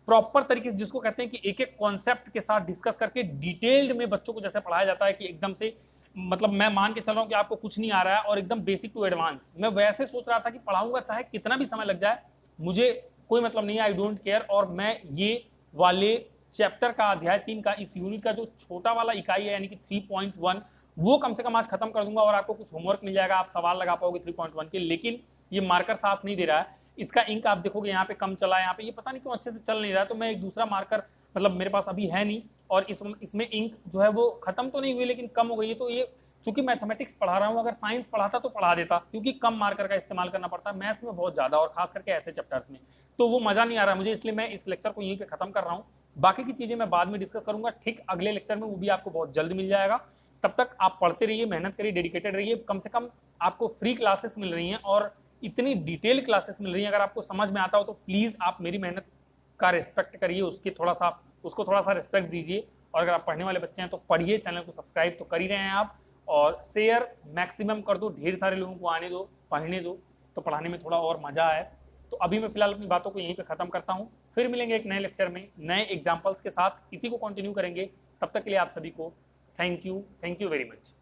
प्रॉपर तरीके से, जिसको कहते हैं कि एक एक कॉन्सेप्ट के साथ डिस्कस करके डिटेल्ड में बच्चों को जैसे पढ़ाया जाता है कि एकदम से, मतलब मैं मान के चल रहा हूँ कि आपको कुछ नहीं आ रहा है और एकदम बेसिक टू एडवांस, मैं वैसे सोच रहा था कि पढ़ाऊंगा, चाहे कितना भी समय लग जाए, मुझे कोई मतलब नहीं है, आई डोंट केयर। और मैं ये वाले चैप्टर का, अध्याय 3 का, इस यूनिट का जो छोटा वाला इकाई है यानी कि 3.1, वो कम से कम आज खत्म कर दूंगा, और आपको कुछ होमवर्क मिल जाएगा, आप सवाल लगा पाओगे 3.1 के। लेकिन ये मार्कर साथ नहीं दे रहा है, इसका इंक आप देखोगे यहाँ पे कम चला है, यहाँ पे ये पता नहीं क्यों अच्छे से चल नहीं रहा है। तो मैं एक दूसरा मार्कर, मतलब मेरे पास अभी है नहीं, और इसमें इंक जो है वो खत्म तो नहीं हुई लेकिन कम हो गई है। तो ये चूंकि मैथमेटिक्स पढ़ा रहा हूँ, अगर साइंस पढ़ाता तो पढ़ा देता, क्योंकि कम मार्कर का इस्तेमाल करना पड़ता है, मैथ्स में बहुत ज्यादा, और खास करके ऐसे चैप्टर्स में, तो वो मजा नहीं आ रहा मुझे, इसलिए मैं इस लेक्चर को यहीं पे खत्म कर रहा हूँ। बाकी की चीजें मैं बाद में डिस्कस करूंगा, ठीक अगले लेक्चर में, वो भी आपको बहुत जल्द मिल जाएगा। तब तक आप पढ़ते रहिए, मेहनत करिए, डेडिकेटेड रहिए। कम से कम आपको फ्री क्लासेस मिल रही हैं, और इतनी डिटेल क्लासेस मिल रही हैं, अगर आपको समझ में आता हो तो प्लीज आप मेरी मेहनत का रिस्पेक्ट करिए, उसको थोड़ा सा रिस्पेक्ट दीजिए। और अगर आप पढ़ने वाले बच्चे हैं तो पढ़िए, चैनल को सब्सक्राइब तो कर ही रहे हैं आप, और शेयर मैक्सिमम कर दो, ढेर सारे लोगों को आने दो, पढ़ने दो, तो पढ़ाने में थोड़ा और मजा आए। तो अभी मैं फिलहाल अपनी बातों को यहीं पे खत्म करता हूँ, फिर मिलेंगे एक नए लेक्चर में नए एग्जाम्पल्स के साथ, इसी को कंटिन्यू करेंगे। तब तक के लिए आप सभी को थैंक यू वेरी मच।